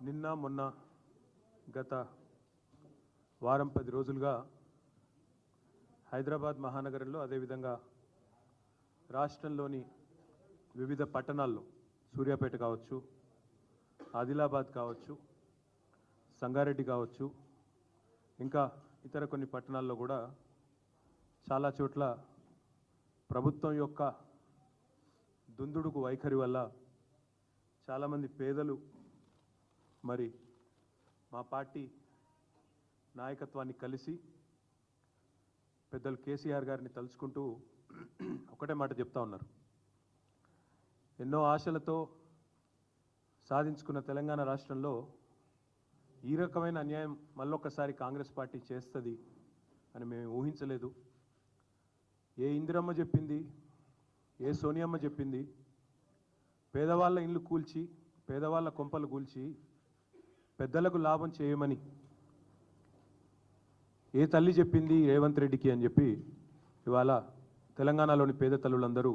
నిన్న మొన్న గత వారం 10 రోజులుగా హైదరాబాద్ మహానగరంలో అదేవిధంగా రాష్ట్రంలోని వివిధ పట్టణాల్లో సూర్యాపేట కావచ్చు, ఆదిలాబాద్ కావచ్చు, సంగారెడ్డి కావచ్చు, ఇంకా ఇతర కొన్ని పట్టణాల్లో కూడా చాలా చోట్ల ప్రభుత్వం యొక్క దుందుడుకు వైఖరి వల్ల చాలామంది పేదలు మరి మా పార్టీ నాయకత్వాన్ని కలిసి పెద్దలు కేసీఆర్ గారిని తలుచుకుంటూ ఒకటే మాట చెప్తా ఉన్నారు. ఎన్నో ఆశలతో సాధించుకున్న తెలంగాణ రాష్ట్రంలో ఈ రకమైన అన్యాయం మళ్ళొక్కసారి కాంగ్రెస్ పార్టీ చేస్తుంది అని మేము ఊహించలేదు. ఏ ఇందిరమ్మ చెప్పింది, ఏ సోనియమ్మ చెప్పింది, పేదవాళ్ళ ఇండ్లు కూల్చి పేదవాళ్ళ కొంపలు కూల్చి పెద్దలకు లాభం చేయమని ఏ తల్లి చెప్పింది రేవంత్ రెడ్డికి అని చెప్పి ఇవాళ తెలంగాణలోని పేద తల్లులందరూ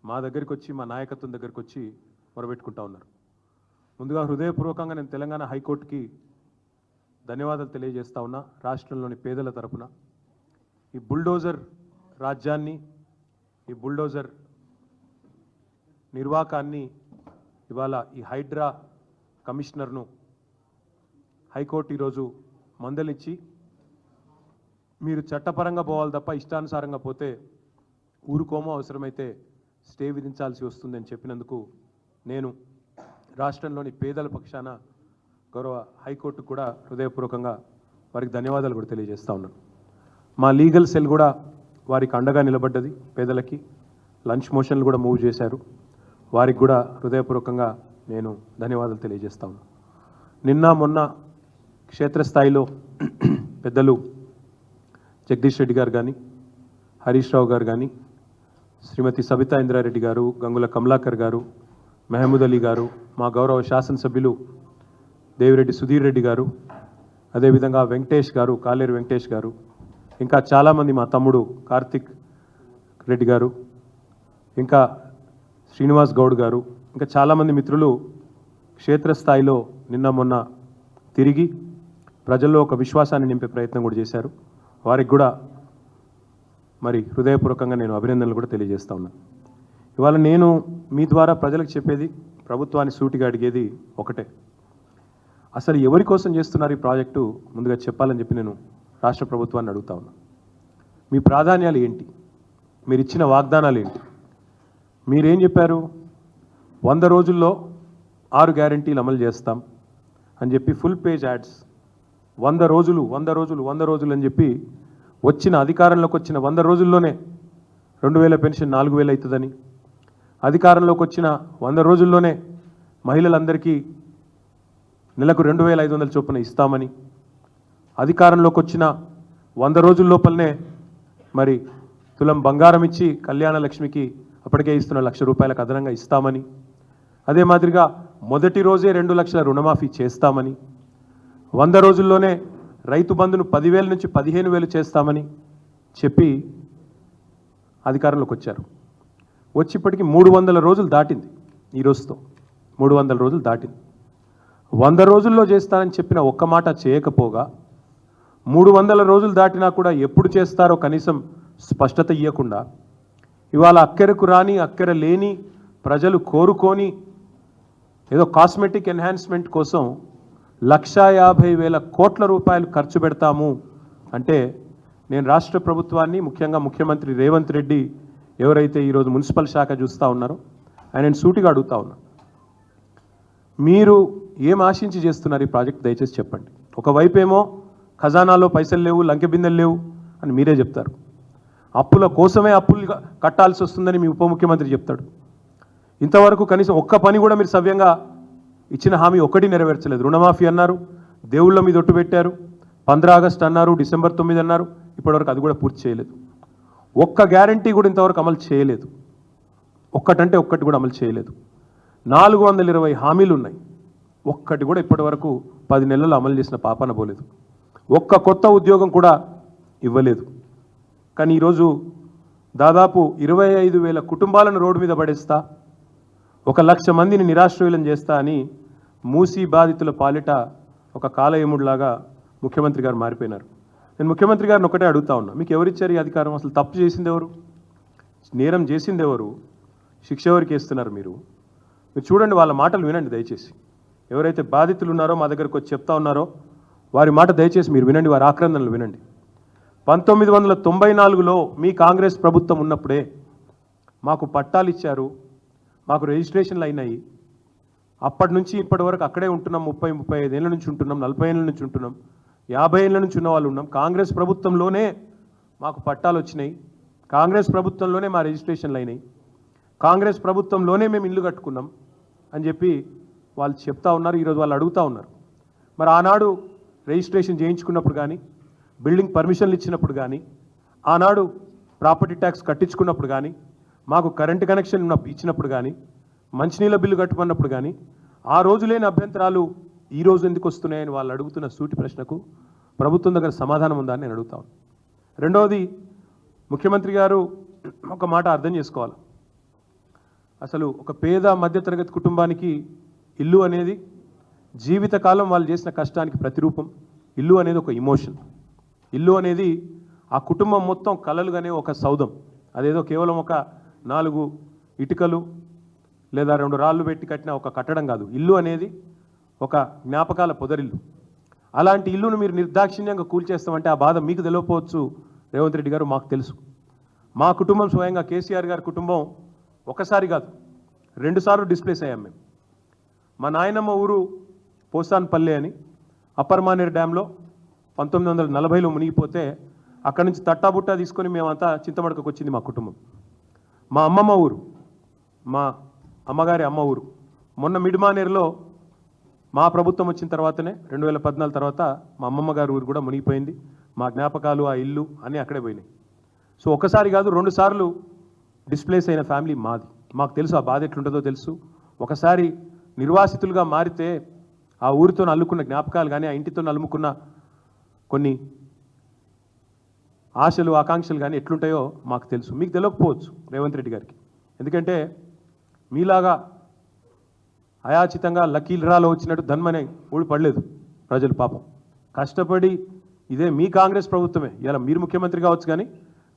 మా దగ్గరికి వచ్చి, మా నాయకత్వం దగ్గరికి వచ్చి మొరబెట్టుకుంటా ఉన్నారు. ముందుగా హృదయపూర్వకంగా నేను తెలంగాణ హైకోర్టుకి ధన్యవాదాలు తెలియజేస్తా ఉన్నా. రాష్ట్రంలోని పేదల తరపున ఈ బుల్డోజర్ రాజ్యాన్ని, ఈ బుల్డోజర్ నిర్వాకాన్ని ఇవాళ ఈ హైడ్రా కమిషనర్ను హైకోర్టు ఈరోజు మందలిచ్చి మీరు చట్టపరంగా పోవాలి తప్ప ఇష్టానుసారంగా పోతే ఊరుకోమో, అవసరమైతే స్టే విధించాల్సి వస్తుందని చెప్పినందుకు నేను రాష్ట్రంలోని పేదల పక్షాన గౌరవ హైకోర్టుకు కూడా హృదయపూర్వకంగా వారికి ధన్యవాదాలు కూడా తెలియజేస్తా ఉన్నాను. మా లీగల్ సెల్ కూడా వారికి అండగా నిలబడ్డది. పేదలకి లంచ్ మోషన్లు కూడా మూవ్ చేశారు. వారికి కూడా హృదయపూర్వకంగా నేను ధన్యవాదాలు తెలియజేస్తా ఉన్నాను. నిన్న మొన్న క్షేత్రస్థాయిలో పెద్దలు జగదీష్ రెడ్డి గారు కానీ, హరీష్ రావు గారు కానీ, శ్రీమతి సబితా ఇంద్రారెడ్డి గారు, గంగుల కమలాకర్ గారు, మెహమూద్ అలీ గారు, మా గౌరవ శాసనసభ్యులు దేవిరెడ్డి సుధీర్ రెడ్డి గారు, అదేవిధంగా వెంకటేష్ గారు, కాలేరు వెంకటేష్ గారు, ఇంకా చాలామంది మా తమ్ముడు కార్తిక్ రెడ్డి గారు, ఇంకా శ్రీనివాస్ గౌడ్ గారు, ఇంకా చాలామంది మిత్రులు క్షేత్రస్థాయిలో నిన్న మొన్న తిరిగి ప్రజల్లో ఒక విశ్వాసాన్ని నింపే ప్రయత్నం కూడా చేశారు. వారికి కూడా మరి హృదయపూర్వకంగా నేను అభినందనలు కూడా తెలియజేస్తా ఉన్నాను. ఇవాళ నేను మీ ద్వారా ప్రజలకు చెప్పేది, ప్రభుత్వాన్ని సూటిగా అడిగేది ఒకటే. అసలు ఎవరి కోసం చేస్తున్నారు ఈ ప్రాజెక్టు ముందుగా చెప్పాలని చెప్పి నేను రాష్ట్ర ప్రభుత్వాన్ని అడుగుతా ఉన్నాను. మీ ప్రాధాన్యాలు ఏంటి? మీరు ఇచ్చిన వాగ్దానాలు ఏంటి? మీరేం చెప్పారు? 100 రోజుల్లో 6 గ్యారంటీలు అమలు చేస్తాం అని చెప్పి ఫుల్ పేజ్ యాడ్స్ 100 రోజులు అని చెప్పి వచ్చిన అధికారంలోకి వచ్చిన 100 రోజుల్లోనే 2000 పెన్షన్ 4000 అవుతుందని, అధికారంలోకి వచ్చిన 100 రోజుల్లోనే మహిళలందరికీ నెలకు 2500 చొప్పున ఇస్తామని, అధికారంలోకి వచ్చిన 100 రోజుల లోపలనే మరి తులం బంగారం ఇచ్చి కళ్యాణ లక్ష్మికి అప్పటికే ఇస్తున్న ₹1,00,000 అదనంగా ఇస్తామని, అదే మాదిరిగా మొదటి రోజే 2 లక్షల రుణమాఫీ చేస్తామని, 100 రోజుల్లోనే రైతు బంధును 10,000 నుంచి 15,000 చేస్తామని చెప్పి అధికారంలోకి వచ్చారు. వచ్చి ఇప్పటికి 300 రోజులు దాటింది. ఈ రోజుతో 300 రోజులు దాటింది. 100 రోజుల్లో చేస్తానని చెప్పిన ఒక్క మాట చేయకపోగా 300 రోజులు దాటినా కూడా ఎప్పుడు చేస్తారో కనీసం స్పష్టత ఇవ్వకుండా ఇవాళ అక్కరకు రాని, అక్కర లేని, ప్రజలు కోరుకొని ఏదో కాస్మెటిక్ ఎన్హాన్స్మెంట్ కోసం 1,50,000 కోట్ల రూపాయలు ఖర్చు పెడతాము అంటే నేను రాష్ట్ర ప్రభుత్వాన్ని, ముఖ్యంగా ముఖ్యమంత్రి రేవంత్ రెడ్డి ఎవరైతే ఈరోజు మున్సిపల్ శాఖ చూస్తూ ఉన్నారో ఆయన సూటిగా అడుగుతా ఉన్నా, మీరు ఏం ఆశించి చేస్తున్నారు ఈ ప్రాజెక్ట్? దయచేసి చెప్పండి. ఒకవైపేమో ఖజానాలో పైసలు లేవు, లంకె బిందెలు లేవు అని మీరే చెప్తారు. అప్పుల కోసమే అప్పులు కట్టాల్సి వస్తుందని మీ ఉప ముఖ్యమంత్రి చెప్తాడు. ఇంతవరకు కనీసం ఒక్క పని కూడా మీరు సవ్యంగా ఇచ్చిన హామీ ఒకటి నెరవేర్చలేదు. రుణమాఫీ అన్నారు, దేవుళ్ళ మీద ఒట్టు పెట్టారు, 15 ఆగస్టు అన్నారు, డిసెంబర్ 9 అన్నారు, ఇప్పటివరకు అది కూడా పూర్తి చేయలేదు. ఒక్క గ్యారంటీ కూడా ఇంతవరకు అమలు చేయలేదు. ఒక్కటంటే ఒక్కటి కూడా అమలు చేయలేదు. 420 హామీలు ఉన్నాయి, ఒక్కటి కూడా ఇప్పటివరకు 10 నెలలు అమలు చేసిన పాపాన పోలేదు. ఒక్క కొత్త ఉద్యోగం కూడా ఇవ్వలేదు. కానీ ఈరోజు దాదాపు 25,000 కుటుంబాలను రోడ్డు మీద పడేస్తా, 1,00,000 మందిని నిరాశ్రయులను చేస్తా అని మూసీ బాధితుల పాలిట ఒక కాలయముడిలాగా ముఖ్యమంత్రి గారు మారిపోయినారు. నేను ముఖ్యమంత్రి గారిని ఒకటే అడుగుతా ఉన్నా, మీకు ఎవరిచ్చారు ఈ అధికారం? అసలు తప్పు చేసింది ఎవరు? నేరం చేసింది ఎవరు? శిక్ష ఎవరికి వేస్తున్నారు మీరు? మీరు చూడండి, వాళ్ళ మాటలు వినండి దయచేసి. ఎవరైతే బాధితులు ఉన్నారో మా దగ్గరకు వచ్చి చెప్తా ఉన్నారో వారి మాట దయచేసి మీరు వినండి, వారి ఆక్రందనలు వినండి. 1994లో మీ కాంగ్రెస్ ప్రభుత్వం ఉన్నప్పుడే మాకు పట్టాలు ఇచ్చారు, మాకు రిజిస్ట్రేషన్లు అయినాయి. అప్పటి నుంచి ఇప్పటి వరకు అక్కడే ఉంటున్నాం. 35 ఏళ్ళ నుంచి ఉంటున్నాం, 40 ఏళ్ళ నుంచి ఉంటున్నాం, 50 ఏళ్ళ నుంచి ఉన్న వాళ్ళు ఉన్నాం. కాంగ్రెస్ ప్రభుత్వంలోనే మాకు పట్టాలు వచ్చినాయి, కాంగ్రెస్ ప్రభుత్వంలోనే మా రిజిస్ట్రేషన్లు అయినాయి, కాంగ్రెస్ ప్రభుత్వంలోనే మేము ఇల్లు కట్టుకున్నాం అని చెప్పి వాళ్ళు చెప్తా ఉన్నారు. ఈరోజు వాళ్ళు అడుగుతూ ఉన్నారు, మరి ఆనాడు రిజిస్ట్రేషన్ చేయించుకున్నప్పుడు కానీ, బిల్డింగ్ పర్మిషన్లు ఇచ్చినప్పుడు కానీ, ఆనాడు ప్రాపర్టీ ట్యాక్స్ కట్టించుకున్నప్పుడు కానీ, మాకు కరెంటు కనెక్షన్ ఇచ్చినప్పుడు కానీ, మంచినీళ్ళ బిల్లు కట్టుకున్నప్పుడు కానీ ఆ రోజు లేని అభ్యంతరాలు ఈ రోజు ఎందుకు వస్తున్నాయని వాళ్ళు అడుగుతున్న సూటి ప్రశ్నకు ప్రభుత్వం దగ్గర సమాధానం ఉందా అని నేను అడుగుతాను. రెండవది, ముఖ్యమంత్రి గారు ఒక మాట అర్థం చేసుకోవాలి. అసలు ఒక పేద మధ్యతరగతి కుటుంబానికి ఇల్లు అనేది జీవితకాలం వాళ్ళు చేసిన కష్టానికి ప్రతిరూపం. ఇల్లు అనేది ఒక ఇమోషన్. ఇల్లు అనేది ఆ కుటుంబం మొత్తం కలలుగానే ఒక సౌధం. అదేదో కేవలం ఒక 4 ఇటుకలు లేదా 2 రాళ్ళు పెట్టి కట్టిన ఒక కట్టడం కాదు. ఇల్లు అనేది ఒక జ్ఞాపకాల పొదరిల్లు. అలాంటి ఇల్లును మీరు నిర్దాక్షిణ్యంగా కూల్చేస్తామంటే ఆ బాధ మీకు తెలియకపోవచ్చు రేవంత్ రెడ్డి గారు, మాకు తెలుసు. మా కుటుంబం స్వయంగా కేసీఆర్ గారి కుటుంబం ఒకసారి కాదు 2 సార్లు డిస్ప్లేస్ అయ్యాం మేము. మా నాయనమ్మ ఊరు పోసాన్పల్లె అని అప్పర్ మానేరు డ్యాంలో 1940లో మునిగిపోతే అక్కడి నుంచి తట్టాబుట్టా తీసుకొని మేమంతా చింతమడకకు వచ్చింది మా కుటుంబం. మా అమ్మమ్మ ఊరు, మా అమ్మగారి అమ్మ ఊరు మొన్న మిడ్మానేరులో మా ప్రభుత్వం వచ్చిన తర్వాతనే 2014 తర్వాత మా అమ్మమ్మ గారి ఊరు కూడా మునిగిపోయింది. మా జ్ఞాపకాలు, ఆ ఇల్లు అన్నీ అక్కడే పోయినాయి. సో ఒకసారి కాదు 2 సార్లు డిస్ప్లేస్ అయిన ఫ్యామిలీ మాది. మాకు తెలుసు ఆ బాధ ఎట్లుంటుందో తెలుసు. ఒకసారి నిర్వాసితులుగా మారితే ఆ ఊరితో అల్లుకున్న జ్ఞాపకాలు కానీ, ఆ ఇంటితో అల్లుకున్న కొన్ని ఆశలు, ఆకాంక్షలు కానీ ఎట్లుంటాయో మాకు తెలుసు. మీకు తెలియకపోవచ్చు రేవంత్ రెడ్డి గారికి. ఎందుకంటే మీలాగా అయాచితంగా లకీల్రాలో వచ్చినట్టు ధన్మనే ఊడిపడలేదు ప్రజలు. పాపం కష్టపడి, ఇదే మీ కాంగ్రెస్ ప్రభుత్వమే, ఇలా మీరు ముఖ్యమంత్రి కావచ్చు కానీ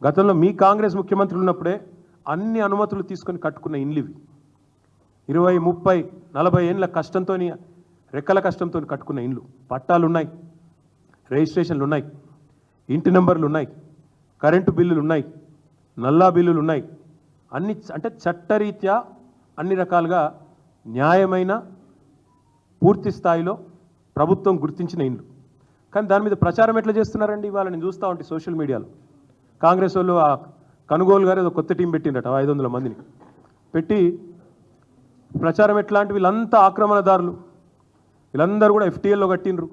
గతంలో మీ కాంగ్రెస్ ముఖ్యమంత్రులు ఉన్నప్పుడే అన్ని అనుమతులు తీసుకొని కట్టుకున్న ఇండ్లు ఇవి. 20, 30, 40 ఏళ్ళ కష్టంతో, రెక్కల కష్టంతో కట్టుకున్న ఇండ్లు. పట్టాలు ఉన్నాయి, రిజిస్ట్రేషన్లు ఉన్నాయి, ఇంటి నెంబర్లు ఉన్నాయి, కరెంటు బిల్లులు ఉన్నాయి, నల్లా బిల్లులు ఉన్నాయి. అన్ని అంటే చట్టరీత్యా అన్ని రకాలుగా న్యాయమైన పూర్తి స్థాయిలో ప్రభుత్వం గుర్తించిన ఇండ్లు. కానీ దాని మీద ప్రచారం ఎట్లా చేస్తున్నారండి? ఇవాళ నేను చూస్తూ ఉంటే సోషల్ మీడియాలో కాంగ్రెస్ వాళ్ళు ఆ కనుగోలు గారు ఏదో కొత్త టీం పెట్టిండట, 500 మందిని పెట్టి ప్రచారం ఎట్లాంటి, వీళ్ళంతా ఆక్రమణదారులు, వీళ్ళందరూ కూడా FTLలో కట్టిండ్రు,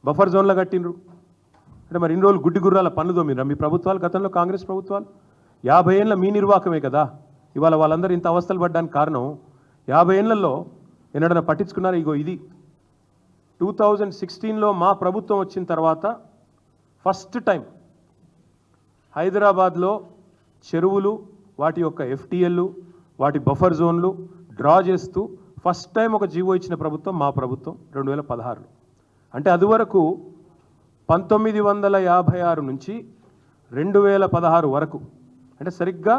బఫర్ జోన్లో కట్టిండ్రు. అంటే మరి ఇన్ని రోజులు గుడ్డి గుర్రాల పనులు తోమినరా మీ ప్రభుత్వాలు? గతంలో కాంగ్రెస్ ప్రభుత్వాలు 50 ఏళ్ళ మీ నిర్వాహకమే కదా ఇవాళ వాళ్ళందరూ ఇంత అవస్థలు పడ్డానికి కారణం. 50 ఏళ్లలో ఎన్నడన్నా పట్టించుకున్నారు? ఇగో ఇది 2016లో మా ప్రభుత్వం వచ్చిన తర్వాత ఫస్ట్ టైం హైదరాబాద్లో చెరువులు, వాటి యొక్క FTLలు, వాటి బఫర్ జోన్లు డ్రా చేస్తూ ఫస్ట్ టైం ఒక జీవో ఇచ్చిన ప్రభుత్వం మా ప్రభుత్వం 2016లో. అంటే అదివరకు 1956 నుంచి 2016 వరకు, అంటే సరిగ్గా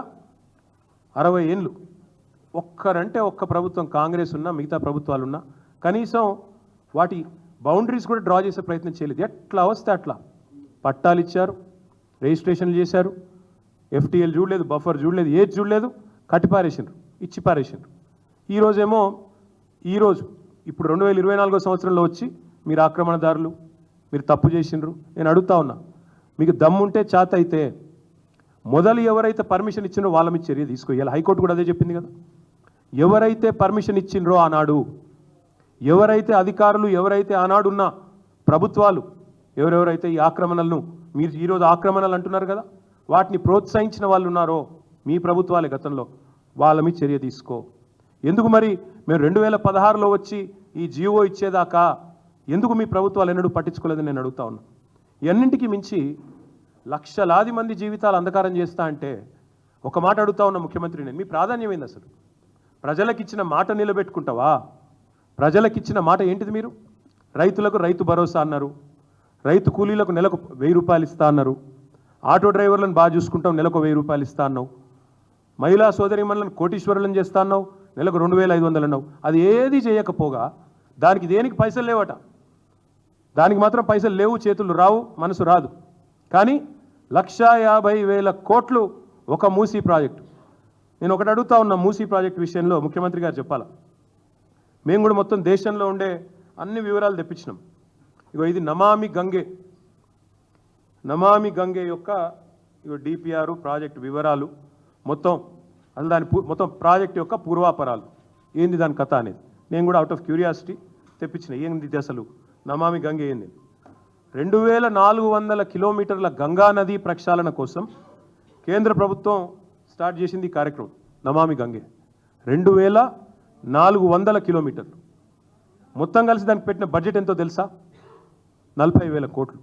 60 ఏళ్ళు ఒక్కరంటే ఒక్క ప్రభుత్వం కాంగ్రెస్ ఉన్నా, మిగతా ప్రభుత్వాలు ఉన్నా కనీసం వాటి బౌండరీస్ కూడా డ్రా చేసే ప్రయత్నం చేయలేదు. ఎట్లా వస్తే అట్లా పట్టాలు ఇచ్చారు, రిజిస్ట్రేషన్లు చేశారు, FTL చూడలేదు, బఫర్ చూడలేదు, ఏది చూడలేదు, కట్టిపారేసిండ్రు, ఇచ్చి పారేసిండ్రు. ఈరోజు ఇప్పుడు 2024వ సంవత్సరంలో వచ్చి మీరు ఆక్రమణదారులు, మీరు తప్పు చేసిండ్రు. నేను అడుగుతా ఉన్నా, మీకు దమ్ముంటే చేత అయితే మొదలు ఎవరైతే పర్మిషన్ ఇచ్చిండ్రో వాళ్ళ మీద చర్య తీసుకోవాలి. హైకోర్టు కూడా అదే చెప్పింది కదా. ఎవరైతే పర్మిషన్ ఇచ్చిండ్రో ఆనాడు, ఎవరైతే అధికారులు, ఎవరైతే ఆనాడున్న ప్రభుత్వాలు, ఎవరెవరైతే ఈ ఆక్రమణలను, మీరు ఈరోజు ఆక్రమణలు అంటున్నారు కదా, వాటిని ప్రోత్సహించిన వాళ్ళు ఉన్నారో మీ ప్రభుత్వాలే గతంలో, వాళ్ళ మీద చర్య తీసుకో. ఎందుకు మరి మేము 2016లో వచ్చి ఈ జీవో ఇచ్చేదాకా ఎందుకు మీ ప్రభుత్వాలు ఎన్నడూ పట్టించుకోలేదని నేను అడుగుతా ఉన్నా. ఇవన్నింటికి మించి లక్షలాది మంది జీవితాలు అంధకారం చేస్తా అంటే ఒక మాట అడుగుతా ఉన్న ముఖ్యమంత్రి, నేను మీ ప్రాధాన్యం ఏంది? అసలు ప్రజలకు ఇచ్చిన మాట నిలబెట్టుకుంటావా? ప్రజలకు ఇచ్చిన మాట ఏంటిది? మీరు రైతులకు రైతు భరోసా అన్నారు, రైతు కూలీలకు నెలకు 1000 రూపాయలు ఇస్తా అన్నారు, ఆటో డ్రైవర్లను బాగా చూసుకుంటాం నెలకు 1000 రూపాయలు ఇస్తా అన్నావు, మహిళా సోదరిమణులను కోటీశ్వరులను చేస్తా అన్నావు, నెలకు 2500 అన్నావు. అది ఏది చేయకపోగా దానికి దేనికి పైసలు లేవట. దానికి మాత్రం పైసలు లేవు, చేతులు రావు, మనసు రాదు. కానీ 1,50,000 కోట్లు ఒక మూసీ ప్రాజెక్టు. నేను ఒకటి అడుగుతా ఉన్నా, మూసీ ప్రాజెక్టు విషయంలో ముఖ్యమంత్రి గారు చెప్పాలా. మేము కూడా మొత్తం దేశంలో ఉండే అన్ని వివరాలు తెప్పించినాం. ఇగో ఇది నమామి గంగే యొక్క ఇగో డిపిఆర్ ప్రాజెక్టు వివరాలు మొత్తం, అసలు దాని మొత్తం ప్రాజెక్ట్ యొక్క పూర్వాపరాలు ఏంది, దాని కథ అనేది నేను కూడా అవుట్ ఆఫ్ క్యూరియాసిటీ తెప్పించిన. ఏంది అసలు నమామి గంగే ఏంది? 2400 కిలోమీటర్ల గంగా నది ప్రక్షాళన కోసం కేంద్ర ప్రభుత్వం స్టార్ట్ చేసింది ఈ కార్యక్రమం నమామి గంగే. 2400 కిలోమీటర్లు మొత్తం కలిసి దానికి పెట్టిన బడ్జెట్ ఎంతో తెలుసా? 40,000 కోట్లు.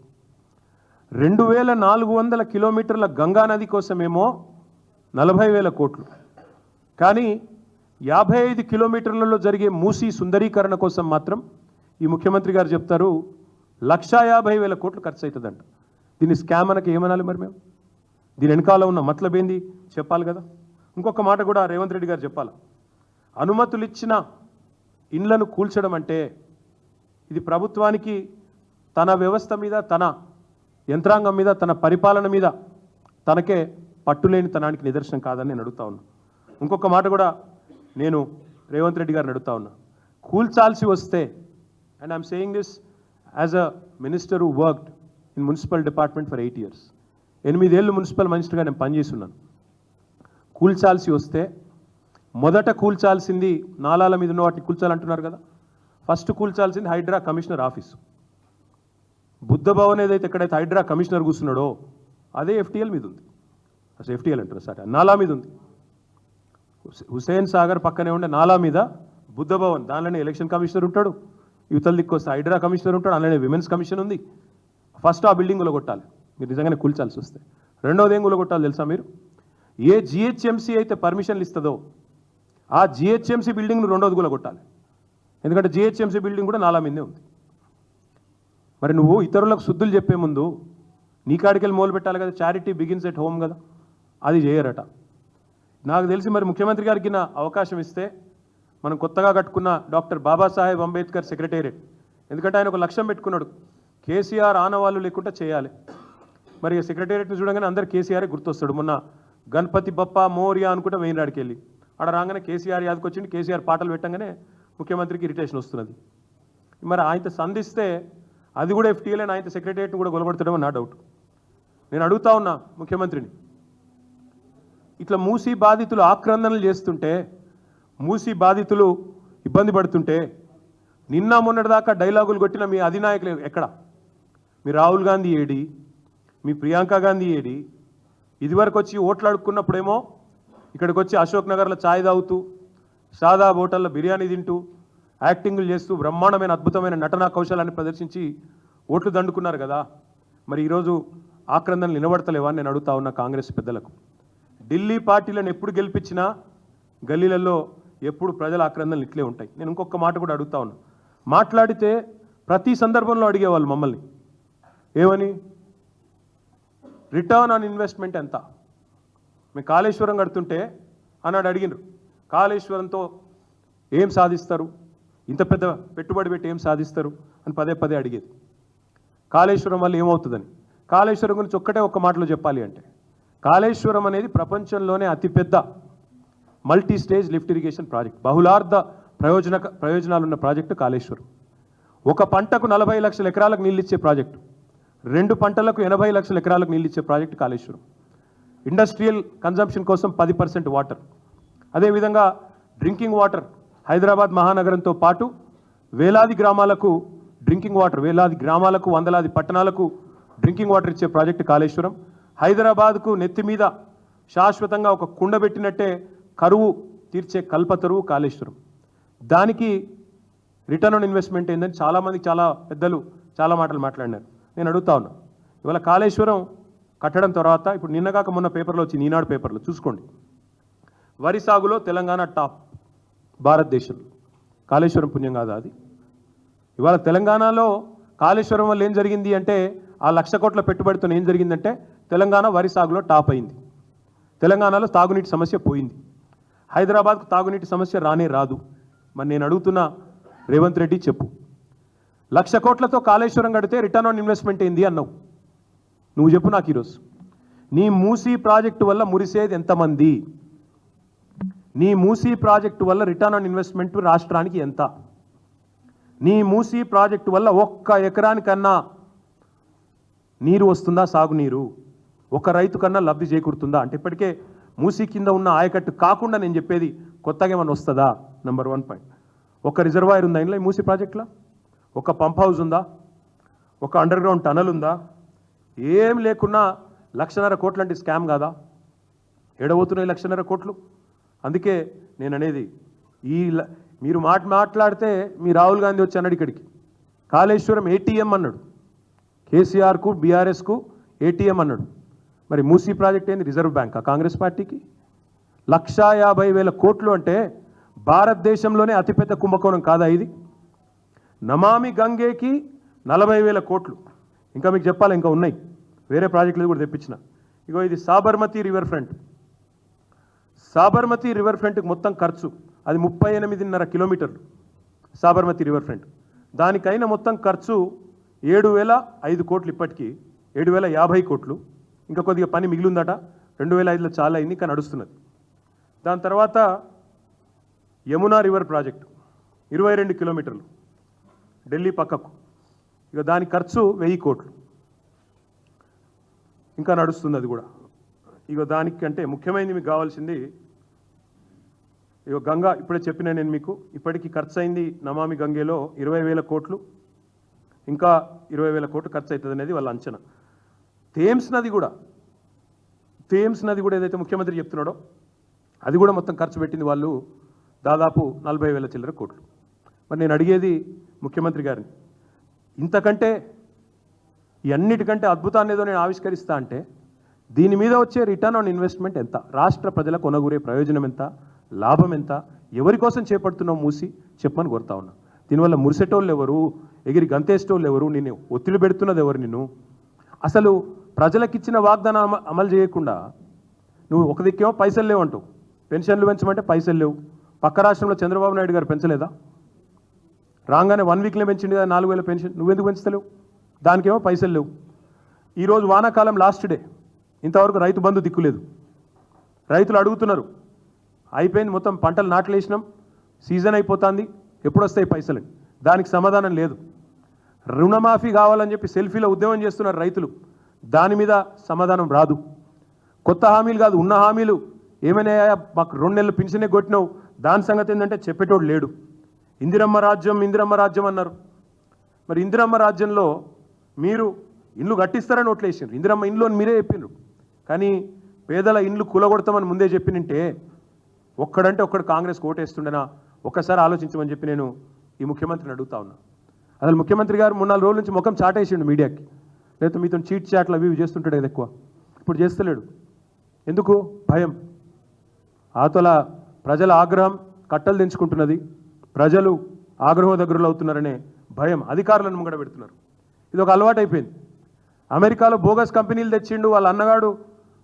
2400 కిలోమీటర్ల గంగా నది కోసమేమో 40,000 కోట్లు. కానీ 55 కిలోమీటర్లలో జరిగే మూసీ సుందరీకరణ కోసం మాత్రం ఈ ముఖ్యమంత్రి గారు చెప్తారు 1,50,000 కోట్లు ఖర్చు అవుతుందంట. దీన్ని స్కామ్ అనక ఏమనాలి మరి మేము? దీని వెనకాల ఉన్న మతలబేంది చెప్పాలి కదా. ఇంకొక మాట కూడా రేవంత్ రెడ్డి గారు చెప్పాలి. అనుమతులు ఇచ్చిన ఇండ్లను కూల్చడం అంటే ఇది ప్రభుత్వానికి తన వ్యవస్థ మీద, తన యంత్రాంగం మీద, తన పరిపాలన మీద తనకే పట్టులేని తనానికి నిదర్శనం కాదని నేను అడుగుతా ఉన్నా. ఇంకొక మాట కూడా నేను రేవంత్ రెడ్డి గారిని అడుగుతా ఉన్నా. కూల్చాల్సి వస్తే, and I'm saying this as a minister who worked in municipal department for 8 years, 8 ఏళ్ళు మున్సిపల్ మినిస్టర్గా నేను పనిచేస్తున్నాను. కూల్చాల్సి వస్తే మొదట కూల్చాల్సింది నాలాల మీద ఉన్న వాటిని కూల్చాలంటున్నారు కదా. ఫస్ట్ కూల్చాల్సింది హైడ్రా కమిషనర్ ఆఫీసు. బుద్ధ భవన్ ఏదైతే ఎక్కడైతే హైడ్రా కమిషనర్ కూర్చున్నాడో అదే FTL మీద ఉంది. అసలు FTL అంటారు సార్, నాలా మీద ఉంది. హుసేన్ సాగర్ పక్కనే ఉండే నాలా మీద బుద్ధ భవన్, దానిలోనే ఎలక్షన్ కమిషనర్ ఉంటాడు, యువతల దిక్కు వస్తే హైడ్రా కమిషనర్ ఉంటాడు, అందులోనే విమెన్స్ కమిషన్ ఉంది. ఫస్ట్ ఆ బిల్డింగ్ కొట్టాలి మీరు నిజంగానే కూల్చాల్సి వస్తే. రెండోది ఏం కొట్టాలి తెలుసా మీరు? ఏ GHMC అయితే పర్మిషన్లు ఇస్తుందో ఆ GHMC బిల్డింగ్ను రెండోది కొట్టాలి. ఎందుకంటే GHMC బిల్డింగ్ కూడా నాలా మీదే ఉంది. మరి నువ్వు ఇతరులకు శుద్ధులు చెప్పే ముందు నీ కాడికెళ్ళి మొదలు పెట్టాలి కదా. చారిటీ బిగిన్స్ ఎట్ హోమ్ కదా, అది చేయరట. నాకు తెలిసి మరి ముఖ్యమంత్రి గారికి నా అవకాశం ఇస్తే మనం కొత్తగా కట్టుకున్న డాక్టర్ బాబాసాహెబ్ అంబేద్కర్ సెక్రటేరియట్, ఎందుకంటే ఆయన ఒక లక్ష్యం పెట్టుకున్నాడు, KCR ఆనవాళ్ళు లేకుండా చేయాలి. మరి సెక్రటేరియట్ని చూడగానే అందరు KCR గుర్తొస్తాడు. మొన్న గణపతి బప్ప మోరియా అనుకుంటే వేయినాడికి వెళ్ళి ఆడ రాగానే KCR యాదకి వచ్చింది. KCR పాటలు పెట్టగానే ముఖ్యమంత్రికి ఇరిటేషన్ వస్తున్నది. మరి ఆయనతో సంధిస్తే అది కూడా FTL అని ఆయన సెక్రటేరియట్ని కూడా గొలగొడతాడేమో నా డౌట్. నేను అడుగుతా ఉన్నా ముఖ్యమంత్రిని, ఇట్లా మూసీ బాధితులు ఆక్రందనలు చేస్తుంటే, మూసీ బాధితులు ఇబ్బంది పడుతుంటే నిన్న మొన్నటిదాకా డైలాగులు కొట్టిన మీ అధినాయకులు ఎక్కడ? మీ రాహుల్ గాంధీ ఏడి? మీ ప్రియాంక గాంధీ ఏడి? ఇదివరకు వచ్చి ఓట్లు అడుక్కున్నప్పుడేమో ఇక్కడికి వచ్చి అశోక్ నగర్లో ఛాయ్ తాగుతూ, సాదా హోటల్లో బిర్యానీ తింటూ, యాక్టింగ్లు చేస్తూ బ్రహ్మాండమైన అద్భుతమైన నటనా కౌశలాన్ని ప్రదర్శించి ఓట్లు దండుకున్నారు కదా. మరి ఈరోజు ఆక్రందనలు నిలబడతలేవా అని నేను అడుగుతా ఉన్నా కాంగ్రెస్ పెద్దలకు. ఢిల్లీ పార్టీలను ఎప్పుడు గెలిపించినా గల్లీలలో ఎప్పుడు ప్రజల ఆక్రందనలు ఇట్లే ఉంటాయి. నేను ఇంకొక మాట కూడా అడుగుతా ఉన్నా. మాట్లాడితే ప్రతి సందర్భంలో అడిగేవాళ్ళు మమ్మల్ని ఏమని, రిటర్న్ ఆన్ ఇన్వెస్ట్మెంట్ ఎంత? మేము కాళేశ్వరం కడుతుంటే అన్నాడు అడిగినారు, కాళేశ్వరంతో ఏం సాధిస్తారు, ఇంత పెద్ద పెట్టుబడి పెట్టి ఏం సాధిస్తారు అని పదే పదే అడిగేది. కాళేశ్వరం వల్ల ఏమవుతుందని. కాళేశ్వరం గురించి ఒక్క మాటలో చెప్పాలి అంటే, కాళేశ్వరం అనేది ప్రపంచంలోనే అతిపెద్ద multi stage lift irrigation project, బహుళార్థ ప్రయోజనాలున్న ప్రాజెక్టు కాళేశ్వరం. ఒక పంటకు 40 లక్షల ఎకరాలకు నీళ్ళు ఇచ్చే ప్రాజెక్టు, 2 పంటలకు 80 లక్షల ఎకరాలకు నీళ్ళు ఇచ్చే ప్రాజెక్టు కాళేశ్వరం. ఇండస్ట్రియల్ కన్జంప్షన్ కోసం 10% వాటర్. అదేవిధంగా డ్రింకింగ్ వాటర్ హైదరాబాద్ మహానగరంతో పాటు వేలాది గ్రామాలకు డ్రింకింగ్ వాటర్, వేలాది గ్రామాలకు, వందలాది పట్టణాలకు డ్రింకింగ్ వాటర్ ఇచ్చే ప్రాజెక్టు కాళేశ్వరం. హైదరాబాద్కు నెత్తి మీద శాశ్వతంగా ఒక కుండ పెట్టినట్టే కరువు తీర్చే కల్పతరువు కాళేశ్వరం. దానికి రిటర్న్ ఆన్ ఇన్వెస్ట్మెంట్ ఏందని చాలామంది, చాలా పెద్దలు చాలా మాటలు మాట్లాడినారు. నేను అడుగుతా ఉన్నా, ఇవాళ కాళేశ్వరం కట్టడం తర్వాత, ఇప్పుడు నిన్నగాక మొన్న పేపర్లో వచ్చింది, ఈనాడు పేపర్లో చూసుకోండి, వరి సాగులో తెలంగాణ టాప్ భారతదేశంలో. కాళేశ్వరం పుణ్యం కాదా అది? ఇవాళ తెలంగాణలో కాళేశ్వరం వల్ల ఏం జరిగింది అంటే, ఆ 1,00,000 కోట్ల పెట్టుబడితో ఏం జరిగిందంటే తెలంగాణ వరి సాగులో టాప్ అయింది. తెలంగాణలో తాగునీటి సమస్య పోయింది. హైదరాబాద్కు తాగునీటి సమస్య రానే రాదు. మరి నేను అడుగుతున్నా రేవంత్ రెడ్డి, చెప్పు, 1,00,000 కోట్లతో కాళేశ్వరం కడితే రిటర్న్ ఆన్ ఇన్వెస్ట్మెంట్ ఏంది అన్నావు. నువ్వు చెప్పు నాకు ఈరోజు. నీ మూసీ ప్రాజెక్టు వల్ల మురిసేది ఎంతమంది? నీ మూసీ ప్రాజెక్టు వల్ల రిటర్న్ ఆన్ ఇన్వెస్ట్మెంట్ రాష్ట్రానికి ఎంత? నీ మూసీ ప్రాజెక్టు వల్ల 1 ఎకరానికన్నా నీరు వస్తుందా? సాగునీరు ఒక రైతు కన్నా లబ్ధి చేకూరుతుందా? అంటే ఇప్పటికే మూసీ కింద ఉన్న ఆయకట్టు కాకుండా నేను చెప్పేది కొత్తగా ఏమైనా వస్తుందా? Number 1 point. ఒక రిజర్వాయర్ ఉందా ఇంట్లో ఈ మూసీ ప్రాజెక్టులో? ఒక పంప్ హౌస్ ఉందా? ఒక అండర్ గ్రౌండ్ టనల్ ఉందా? ఏం లేకున్నా 1,50,000 కోట్లు అంటే స్కామ్ కాదా? ఎడబోతున్నాయి 1,50,000 కోట్లు. అందుకే నేను అనేది, మీరు మాట్లాడితే మీ రాహుల్ గాంధీ వచ్చి అన్నాడు ఇక్కడికి, కాళేశ్వరం ఏటీఎం అన్నాడు. కేసీఆర్కు బీఆర్ఎస్కు ఏటీఎం అన్నాడు. మరి మూసీ ప్రాజెక్ట్ ఏంది? రిజర్వ్ బ్యాంకా కాంగ్రెస్ పార్టీకి? 1,50,000 కోట్లు అంటే భారతదేశంలోనే అతిపెద్ద కుంభకోణం కాదా ఇది? నమామి గంగేకి 40,000 కోట్లు. ఇంకా మీకు చెప్పాలి, ఇంకా ఉన్నాయి వేరే ప్రాజెక్టులు కూడా తెప్పించిన. ఇగో ఇది Sabarmati river front. Sabarmati river ఫ్రంట్కి మొత్తం ఖర్చు అది 38.5 కిలోమీటర్లు సాబర్మతి రివర్ ఫ్రంట్. దానికైనా మొత్తం ఖర్చు 7,005 కోట్లు. ఇప్పటికీ 7,050 కోట్లు. ఇంకా కొద్దిగా పని మిగిలిందట. 2005లో చాలా అయింది, ఇంకా నడుస్తున్నది. దాని తర్వాత యమునా రివర్ ప్రాజెక్టు 22 కిలోమీటర్లు ఢిల్లీ పక్కకు. ఇక దాని ఖర్చు 1000 కోట్లు, ఇంకా నడుస్తుంది అది కూడా. ఇక దానికంటే ముఖ్యమైనది మీకు కావాల్సింది ఇక గంగా. ఇప్పుడే చెప్పినా నేను మీకు, ఇప్పటికీ ఖర్చు అయింది నమామి గంగేలో 20,000 కోట్లు, ఇంకా 20,000 కోట్లు ఖర్చు అవుతుంది అనేది వాళ్ళ అంచనా. థేమ్స్ నది కూడా ఏదైతే ముఖ్యమంత్రి చెప్తున్నాడో అది కూడా మొత్తం ఖర్చు పెట్టింది వాళ్ళు దాదాపు 40,000 చిల్లర కోట్లు. మరి నేను అడిగేది ముఖ్యమంత్రి గారిని, ఇంతకంటే ఈ అన్నిటికంటే అద్భుతాన్ని ఏదో నేను ఆవిష్కరిస్తా అంటే దీని మీద వచ్చే రిటర్న్ ఆన్ ఇన్వెస్ట్మెంట్ ఎంత? రాష్ట్ర ప్రజలకు కొనగూరే ప్రయోజనం ఎంత? లాభం ఎంత? ఎవరి కోసం చేపడుతున్నావు మూసి చెప్పమని కోరుతా ఉన్నా. దీనివల్ల మురిసేటోళ్ళు ఎవరు? ఎగిరి గంతేసేటోళ్ళు ఎవరు? నిన్ను ఒత్తిడి పెడుతున్నది ఎవరు నిన్ను? అసలు ప్రజలకిచ్చిన వాగ్దానం అమలు చేయకుండా నువ్వు ఒక దిక్కేమో పైసలు లేవంటావు, పెన్షన్లు పెంచమంటే పైసలు లేవు. పక్క రాష్ట్రంలో చంద్రబాబు నాయుడు గారు పెంచలేదా? రాగానే 1 వీక్లో పెంచింది కదా 4,000 పెన్షన్, నువ్వెందుకు పెంచుతలేవు? దానికేమో పైసలు లేవు. ఈరోజు వానాకాలం లాస్ట్ డే, ఇంతవరకు రైతు బంధు దిక్కులేదు. రైతులు అడుగుతున్నారు, అయిపోయింది మొత్తం పంటలు నాట్లేసినాం, సీజన్ అయిపోతుంది, ఎప్పుడు వస్తాయి పైసలు? దానికి సమాధానం లేదు. రుణమాఫీ కావాలని చెప్పి సెల్ఫీలో ఉద్యమం చేస్తున్నారు రైతులు, దాని మీద సమాధానం రాదు. కొత్త హామీలు కాదు, ఉన్న హామీలు ఏమైనా మాకు 2 నెలలు పెన్షనే కొట్టినావు, దాని సంగతి ఏంటంటే చెప్పేటోడు లేడు. ఇందిరమ్మ రాజ్యం అన్నారు. మరి ఇందిరమ్మ రాజ్యంలో మీరు ఇండ్లు కట్టిస్తారని ఓట్లేసారు. ఇందిరమ్మ ఇండ్లు అని మీరే చెప్పిండ్రు, కానీ పేదల ఇండ్లు కూలగొడతామని ముందే చెప్పినంటే ఒక్కడంటే ఒక్కడు కాంగ్రెస్ ఓటేస్తుండేనా? ఒక్కసారి ఆలోచించమని చెప్పి నేను ఈ ముఖ్యమంత్రిని అడుగుతా ఉన్నా. అసలు ముఖ్యమంత్రి గారు 3-4 రోజుల నుంచి ముఖం చాటేసిండు మీడియాకి, లేకపోతే మీతో చీట్ చాట్లు అవి చేస్తుంటాడు కదా ఎక్కువ. ఇప్పుడు చేస్తలేడు. ఎందుకు? భయం. ఆతల ప్రజల ఆగ్రహం కట్టలు తెంచుకుంటున్నది, ప్రజలు ఆగ్రహ దగ్గరలో అవుతున్నారనే భయం అధికారులను ముంగడ పెడుతున్నారు. ఇది ఒక అలవాటు అయిపోయింది. అమెరికాలో బోగస్ కంపెనీలు తెచ్చిండు, వాళ్ళ అన్నగాడు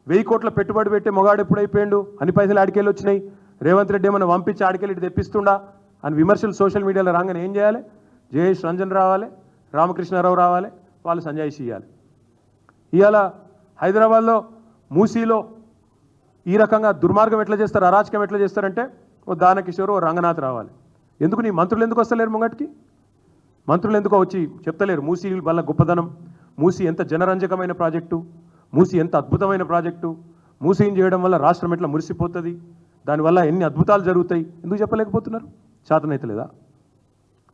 1000 కోట్ల పెట్టుబడి పెట్టే మొగాడు ఎప్పుడైపోయిండు, అన్ని పైసలు ఆడికెళ్ళి వచ్చినాయి, రేవంత్ రెడ్డి ఏమైనా పంపించి ఆడికెళ్ళి తెప్పిస్తుండా అని విమర్శలు సోషల్ మీడియాలో రాగానే ఏం చేయాలి? జయేష్ రంజన్ రావాలి, రామకృష్ణారావు రావాలి, వాళ్ళు సంజాయిషి ఇవ్వాలి. ఇవాళ హైదరాబాద్లో మూసీలో ఈ రకంగా దుర్మార్గం ఎట్లా చేస్తారు, అరాచకం ఎట్లా చేస్తారంటే ఓ దానకిషోర్, ఓ రంగనాథ్ రావాలి. ఎందుకు నీ మంత్రులు ఎందుకు వస్తలేరు ముంగటికి? మంత్రులు ఎందుకో వచ్చి చెప్తలేరు మూసీ వల్ల గొప్పదనం, మూసీ ఎంత జనరంజకమైన ప్రాజెక్టు, మూసీ ఎంత అద్భుతమైన ప్రాజెక్టు, మూసీని చేయడం వల్ల రాష్ట్రం ఎట్లా మురిసిపోతుంది, దానివల్ల ఎన్ని అద్భుతాలు జరుగుతాయి, ఎందుకు చెప్పలేకపోతున్నారు? చేతనైతే లేదా?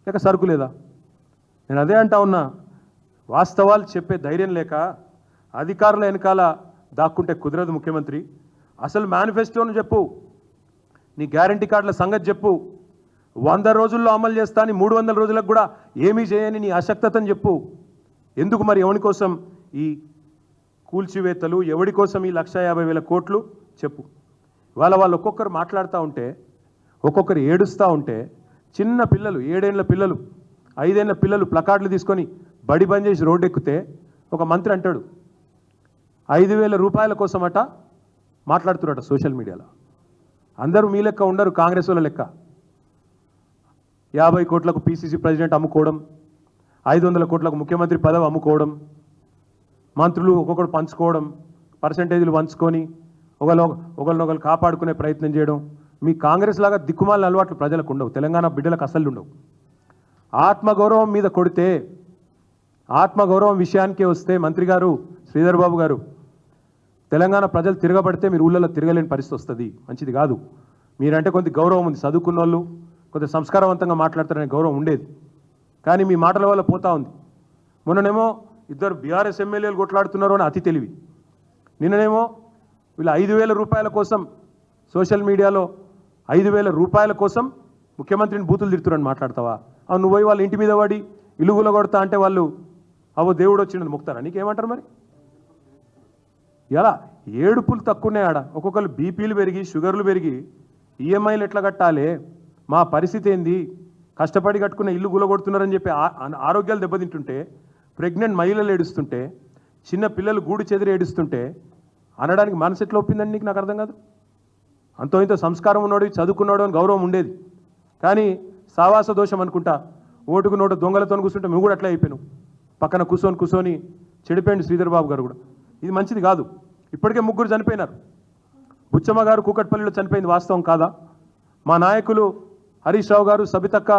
లేక సరుకు లేదా? నేను అదే అంటా ఉన్నా, వాస్తవాలు చెప్పే ధైర్యం లేక అధికారుల వెనకాల దాక్కుంటే కుదరదు ముఖ్యమంత్రి. అసలు మేనిఫెస్టోను చెప్పు, నీ గ్యారంటీ కార్డుల సంగతి చెప్పు, 100 రోజుల్లో అమలు చేస్తాను, 300 రోజులకు కూడా ఏమీ చేయని నీ అశక్తతను చెప్పు. ఎందుకు మరి ఎవరి కోసం ఈ కూల్చివేతలు, ఎవడి కోసం ఈ 1,50,000 కోట్లు చెప్పు. వాళ్ళు ఒక్కొక్కరు మాట్లాడుతూ ఉంటే, ఒక్కొక్కరు ఏడుస్తూ ఉంటే చిన్న పిల్లలు 7 ఏళ్ల పిల్లలు 5 ఏళ్ల పిల్లలు ప్లకార్డులు తీసుకొని బడి బంద్ చేసి రోడ్డు ఎక్కితే ఒక మంత్రి అంటాడు 5,000 రూపాయల కోసమట మాట్లాడుతున్నారట సోషల్ మీడియాలో. అందరూ మీ లెక్క ఉండరు, కాంగ్రెస్ వాళ్ళ లెక్క. 50 కోట్లకు పీసీసీ ప్రెసిడెంట్ అమ్ముకోవడం, 500 కోట్లకు ముఖ్యమంత్రి పదవి అమ్ముకోవడం, మంత్రులు ఒక్కొక్కరు పంచుకోవడం, పర్సంటేజీలు పంచుకొని ఒకరినొకరు కాపాడుకునే ప్రయత్నం చేయడం. మీ కాంగ్రెస్ లాగా దిక్కుమాలిన అలవాట్లు ప్రజలకు ఉండవు, తెలంగాణ బిడ్డలకు అసలు ఉండవు. ఆత్మగౌరవం మీద కొడితే, ఆత్మగౌరవం విషయానికే వస్తే మంత్రి గారు శ్రీధర్ బాబు గారు, తెలంగాణ ప్రజలు తిరగబడితే మీరు ఊళ్ళలో తిరగలేని పరిస్థితి వస్తుంది, మంచిది కాదు. మీరంటే కొంత గౌరవం ఉంది, చదువుకున్న వాళ్ళు కొంత సంస్కారవంతంగా మాట్లాడతారనే గౌరవం ఉండేది. కానీ మీ మాటల వల్ల పోతా ఉంది. మొన్ననేమో ఇద్దరు బీఆర్ఎస్ ఎమ్మెల్యేలు కొట్లాడుతున్నారు అని అతి తెలివి. నిన్ననేమో వీళ్ళు 5,000 రూపాయల కోసం సోషల్ మీడియాలో 5,000 రూపాయల కోసం ముఖ్యమంత్రిని బూతులు తిడుతున్నారని మాట్లాడతావా? అవును, నువ్వు పోయి వాళ్ళ ఇంటి మీద పడి ఇలుగుల కొడతా అంటే వాళ్ళు అవో దేవుడు వచ్చినది ముక్తారా? నీకేమంటారు మరి? ఎలా ఏడుపులు తక్కువనే ఆడ, ఒక్కొక్కరు బీపీలు పెరిగి షుగర్లు పెరిగి ఈఎంఐలు ఎట్లా కట్టాలి, మా పరిస్థితి ఏంది, కష్టపడి కట్టుకున్న ఇల్లు గులగొడుతున్నారని చెప్పి ఆరోగ్యాలు దెబ్బతింటుంటే, ప్రెగ్నెంట్ మహిళలు ఏడుస్తుంటే, చిన్న పిల్లలు గూడు చెదిరి ఏడుస్తుంటే అనడానికి మనసు ఎట్లా ఒప్పిందండి నీకు? నాకు అర్థం కాదు. అంతో ఇంత సంస్కారం ఉన్నాడు, చదువుకున్నాడు అని గౌరవం ఉండేది. కానీ సావాస దోషం అనుకుంటా ఓటుకు నోటు దొంగలతో కూర్చుంటే నువ్వు కూడా అట్లా అయిపోయాను. పక్కన కూర్చొని చెడిపోయింది శ్రీధర్ బాబు గారు కూడా. ఇది మంచిది కాదు. ఇప్పటికే 3 చనిపోయినారు. బుచ్చమ్మ గారు కూకట్పల్లిలో చనిపోయింది, వాస్తవం కాదా? మా నాయకులు హరీష్ రావు గారు, సబితక్క,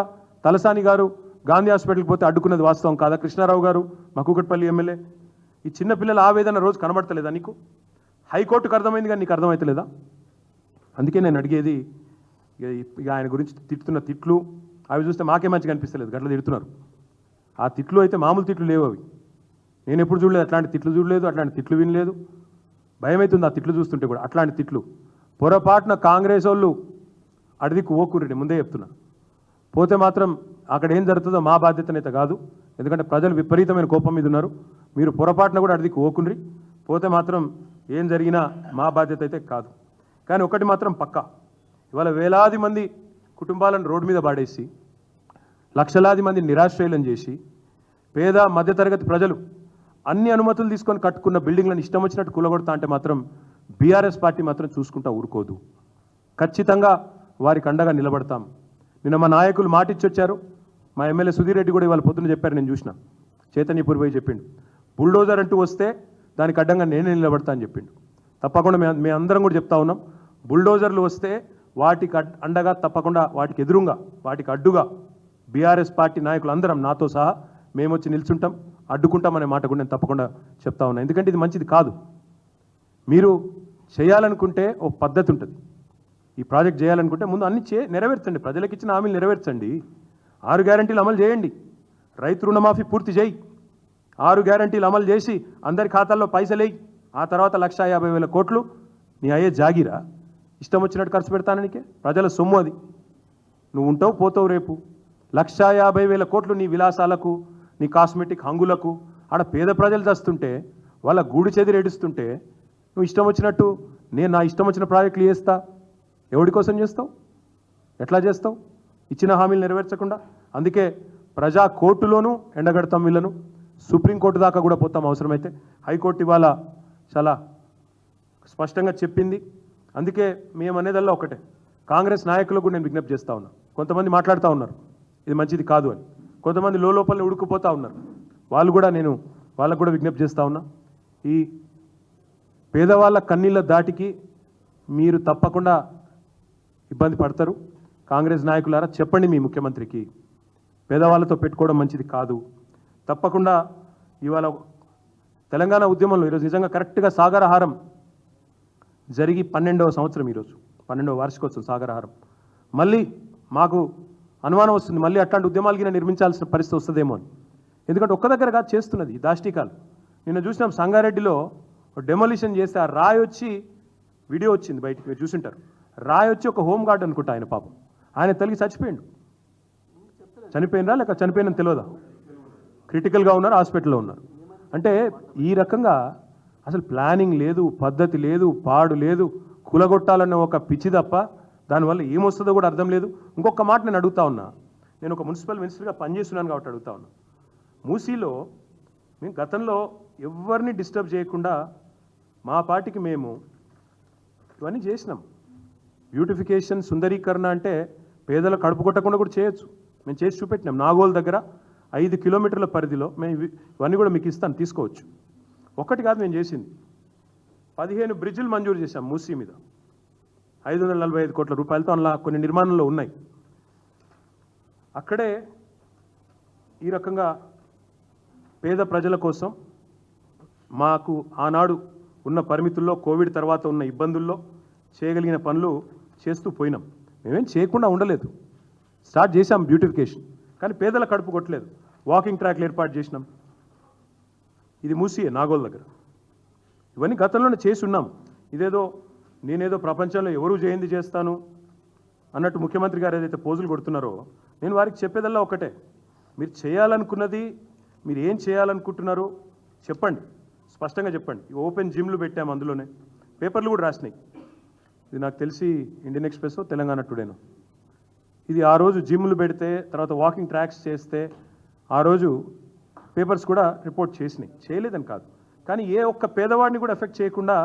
తలసాని గారు గాంధీ హాస్పిటల్కి పోతే అడ్డుకున్నది వాస్తవం కాదా? కృష్ణారావు గారు మా కూకట్పల్లి ఎమ్మెల్యే. ఈ చిన్నపిల్లల ఆవేదన రోజు కనబడతలేదా నీకు? హైకోర్టుకు అర్థమైంది కానీ నీకు అర్థమవుతలేదా? అందుకే నేను అడిగేది, ఇక ఆయన గురించి తిట్టుతున్న తిట్లు అవి చూస్తే మాకే మంచిగా అనిపిస్తలేదు, గట్ల తిడుతున్నారు. ఆ తిట్లు అయితే మామూలు తిట్లు లేవు అవి. నేను ఎప్పుడు చూడలేదు, అట్లాంటి తిట్లు చూడలేదు, అట్లాంటి తిట్లు వినలేదు. భయమవుతుంది ఆ తిట్లు చూస్తుంటే కూడా. అట్లాంటి తిట్లు పొరపాటున కాంగ్రెస్ వాళ్ళు అడిదికి ఓకూరండి, ముందే చెప్తున్నా. పోతే మాత్రం అక్కడ ఏం జరుగుతుందో మా బాధ్యతనైతే కాదు, ఎందుకంటే ప్రజలు విపరీతమైన కోపం మీద ఉన్నారు. మీరు పొరపాటున కూడా అడిదికి ఓకుండ్రి, పోతే మాత్రం ఏం జరిగినా మా బాధ్యత అయితే కాదు. కానీ ఒకటి మాత్రం పక్కా, ఇవాళ వేలాది మంది కుటుంబాలను రోడ్డు మీద పాడేసి, లక్షలాది మంది నిరాశ్రయులను చేసి, పేద మధ్యతరగతి ప్రజలు అన్ని అనుమతులు తీసుకొని కట్టుకున్న బిల్డింగ్లను ఇష్టం వచ్చినట్టు కూలగొడతా అంటే మాత్రం బీఆర్ఎస్ పార్టీ మాత్రం చూసుకుంటా ఊరుకోదు. ఖచ్చితంగా వారికి అండగా నిలబడతాం. నిన్న మా నాయకులు మాటిచ్చి వచ్చారు. మా ఎమ్మెల్యే సుధీర్ రెడ్డి కూడా ఇవాళ పొద్దున్న చెప్పారు, నేను చూసిన, చైతన్యపూర్ పోయి చెప్పిండు, బుల్డోజర్ అంటూ వస్తే దానికి అడ్డంగా నేనే నిలబడతా అని చెప్పిండు. తప్పకుండా మేము అందరం కూడా చెప్తా ఉన్నాం, బుల్డోజర్లు వస్తే వాటికి అండగా, తప్పకుండా వాటికి ఎదురుగా, వాటికి అడ్డుగా బీఆర్ఎస్ పార్టీ నాయకులు అందరం నాతో సహా మేము వచ్చి నిల్చుంటాం, అడ్డుకుంటాం అనే మాట కూడా నేను తప్పకుండా చెప్తా ఉన్నా. ఎందుకంటే ఇది మంచిది కాదు. మీరు చేయాలనుకుంటే ఓ పద్ధతి ఉంటుంది. ఈ ప్రాజెక్ట్ చేయాలనుకుంటే ముందు అన్ని నెరవేర్చండి, ప్రజలకు ఇచ్చిన హామీలు నెరవేర్చండి. 6 గ్యారంటీలు అమలు చేయండి. రైతు రుణమాఫీ పూర్తి చేయి. 6 గ్యారంటీలు అమలు చేసి అందరి ఖాతాల్లో పైసలేయి. ఆ తర్వాత 1,50,000 కోట్లు నీ అయ్యే జాగిరా, ఇష్టం వచ్చినట్టు ఖర్చు పెడతాననికే, ప్రజల సొమ్ము అది. నువ్వు ఉంటావు పోతావు రేపు. 1,50,000 కోట్లు నీ విలాసాలకు, నీ కాస్మెటిక్ హంగులకు. ఆడ పేద ప్రజలు చేస్తుంటే, వాళ్ళ గూడు చెదిరి ఏడుస్తుంటే నువ్వు ఇష్టం వచ్చినట్టు నేను నా ఇష్టం వచ్చిన ప్రాజెక్టులు చేస్తా. ఎవడి కోసం చేస్తావు? ఎట్లా చేస్తావు? ఇచ్చిన హామీలు నెరవేర్చకుండా. అందుకే ప్రజా కోర్టులోనూ ఎండగడతాం వీళ్ళను, సుప్రీంకోర్టు దాకా కూడా పోతాం అవసరమైతే. హైకోర్టు ఇవాళ చాలా స్పష్టంగా చెప్పింది. అందుకే మేము అనేదల్లా ఒకటే, కాంగ్రెస్ నాయకులకు కూడా నేను విజ్ఞప్తి చేస్తూ ఉన్నా. కొంతమంది మాట్లాడుతూ ఉన్నారు ఇది మంచిది కాదు అని, కొంతమంది లోపల ఉడుకుపోతూ ఉన్నారు. వాళ్ళకు కూడా విజ్ఞప్తి చేస్తూ ఉన్నా, ఈ పేదవాళ్ళ కన్నీళ్ళ దాటికి మీరు తప్పకుండా ఇబ్బంది పడతారు. కాంగ్రెస్ నాయకులారా చెప్పండి మీ ముఖ్యమంత్రికి, పేదవాళ్ళతో పెట్టుకోవడం మంచిది కాదు. తప్పకుండా ఇవాళ తెలంగాణ ఉద్యమంలో ఈరోజు నిజంగా కరెక్ట్గా సాగరహారం జరిగి 12వ సంవత్సరం, ఈరోజు 12వ వార్షికోత్సవం సాగరహారం. మళ్ళీ మాకు అనుమానం వస్తుంది, మళ్ళీ అట్లాంటి ఉద్యమాలకి నిర్మించాల్సిన పరిస్థితి వస్తుందేమో అని. ఎందుకంటే ఒక్క దగ్గర కాదు చేస్తున్నది దాష్టికాలు. నిన్న చూసినాం సంగారెడ్డిలో డెమోలిషన్ చేస్తే ఆ రాయి వచ్చి, వీడియో వచ్చింది బయటికి, మీరు చూసింటారు. రాయి వచ్చి ఒక హోమ్ గార్డ్ అనుకుంటా ఆయన, పాపం ఆయన తల్లి చనిపోయినరా లేక చనిపోయినని తెలియదా, క్రిటికల్గా ఉన్నారు, హాస్పిటల్లో ఉన్నారు. అంటే ఈ రకంగా అసలు ప్లానింగ్ లేదు, పద్ధతి లేదు, పాడు లేదు, కూలగొట్టాలన్న ఒక పిచ్చి తప్ప దానివల్ల ఏమొస్తుందో కూడా అర్థం లేదు. ఇంకొక మాట నేను అడుగుతా ఉన్నా, నేను ఒక మున్సిపల్ మినిస్టర్గా పనిచేస్తున్నాను కాబట్టి అడుగుతా ఉన్నా. మూసీలో మేము గతంలో ఎవరిని డిస్టర్బ్ చేయకుండా మా పార్టీకి మేము ఇవన్నీ చేసినాం. బ్యూటిఫికేషన్, సుందరీకరణ అంటే పేదల కడుపు కొట్టకుండా కూడా చేయొచ్చు. మేము చేసి చూపెట్టినాం. నాగోల్ దగ్గర 5 కిలోమీటర్ల పరిధిలో మేము ఇవన్నీ కూడా మీకు ఇస్తాను, తీసుకోవచ్చు. ఒక్కటి కాదు మేము చేసింది, 15 బ్రిడ్జిలు మంజూరు చేశాం మూసీ మీద. 545 కోట్ల రూపాయలతో అలా కొన్ని నిర్మాణంలో ఉన్నాయి. అక్కడే ఈ రకంగా పేద ప్రజల కోసం మాకు ఆనాడు ఉన్న పరిమితుల్లో, కోవిడ్ తర్వాత ఉన్న ఇబ్బందుల్లో చేయగలిగిన పనులు చేస్తూ పోయినాం. మేమేం చేయకుండా ఉండలేదు, స్టార్ట్ చేశాం బ్యూటిఫికేషన్. కానీ పేదల కడుపు కొట్టలేదు. వాకింగ్ ట్రాక్లు ఏర్పాటు చేసినాం. ఇది మూసీ నాగోల్ దగ్గర. ఇవన్నీ గతంలోనే చేసి ఉన్నాం. ఇదేదో నేనేదో ప్రపంచంలో ఎవరు చేయింది చేస్తాను అన్నట్టు ముఖ్యమంత్రి గారు ఏదైతే పోజులు కొడుతున్నారో, నేను వారికి చెప్పేదల్లా ఒకటే, మీరు చేయాలనుకున్నది, మీరు ఏం చేయాలనుకుంటున్నారో చెప్పండి, స్పష్టంగా చెప్పండి. ఓపెన్ జిమ్లు పెట్టాము, అందులోనే పేపర్లు కూడా రాసినాయి. ఇది నాకు తెలిసి ఇండియన్ ఎక్స్ప్రెస్, తెలంగాణ టుడేను. ఇది ఆ రోజు జిమ్లు పెడితే, తర్వాత వాకింగ్ ట్రాక్స్ చేస్తే ఆ రోజు పేపర్స్ కూడా రిపోర్ట్ చేసినాయి. చేయలేదని కాదు, కానీ ఏ ఒక్క పేదవాడిని కూడా ఎఫెక్ట్ చేయకుండా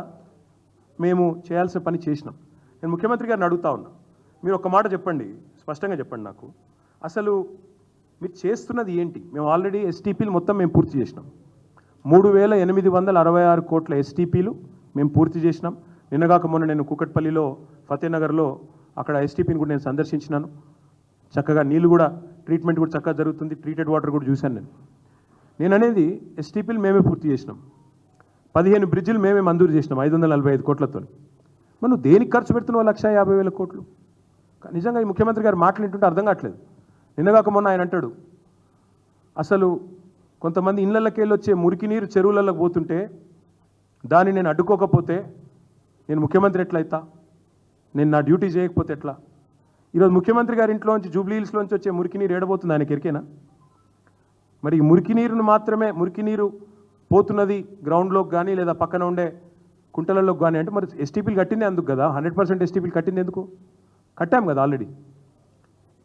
మేము చేయాల్సిన పని చేసినాం. నేను ముఖ్యమంత్రి గారిని అడుగుతా ఉన్నా, మీరు ఒక్క మాట చెప్పండి, స్పష్టంగా చెప్పండి నాకు, అసలు మీరు చేస్తున్నది ఏంటి? మేము ఆల్రెడీ ఎస్టీపీలు మొత్తం మేము పూర్తి చేసినాం. 3866 కోట్ల ఎస్టీపీలు మేము పూర్తి చేసినాం. నిన్నగాక మొన్న నేను కూకట్పల్లిలో, ఫతేనగర్లో అక్కడ ఎస్టీపీని కూడా నేను సందర్శించినాను. చక్కగా నీళ్ళు కూడా, ట్రీట్మెంట్ కూడా చక్కగా జరుగుతుంది. ట్రీటెడ్ వాటర్ కూడా చూశాను నేను అనేది ఎస్టీపీలు మేమే పూర్తి చేసినాం. 15 బ్రిడ్జిలు మేమే మంజూరు చేసినాం 545 కోట్లతో. మనం దేనికి ఖర్చు పెడుతున్నావు 1,50,000 కోట్లు? నిజంగా ఈ ముఖ్యమంత్రి గారు మాట్లాడుతుంటే అర్థం కావట్లేదు. నిన్నగాక మొన్న ఆయన అంటాడు, అసలు కొంతమంది ఇళ్లకి వెళ్ళి వచ్చే మురికి నీరు చెరువులకు పోతుంటే దాన్ని నేను అడ్డుకోకపోతే నేను ముఖ్యమంత్రి ఎట్లయితా? నేను నా డ్యూటీ చేయకపోతే ఎట్లా? ఈరోజు ముఖ్యమంత్రి గారి ఇంట్లోంచి, జూబ్లీ హిల్స్లోంచి వచ్చే మురికి నీరు ఏడబోతుంది ఆయనకి ఎరికేనా? మరి ఈ మురికి నీరును మాత్రమే, మురికి నీరు పోతున్నది గ్రౌండ్లోకి కానీ లేదా పక్కన ఉండే కుంటలలోకి కానీ అంటే మరి ఎస్టీపీలు కట్టిందే అందుకు కదా. 100% ఎస్టీపీలు కట్టింది ఎందుకు? కట్టాం కదా ఆల్రెడీ.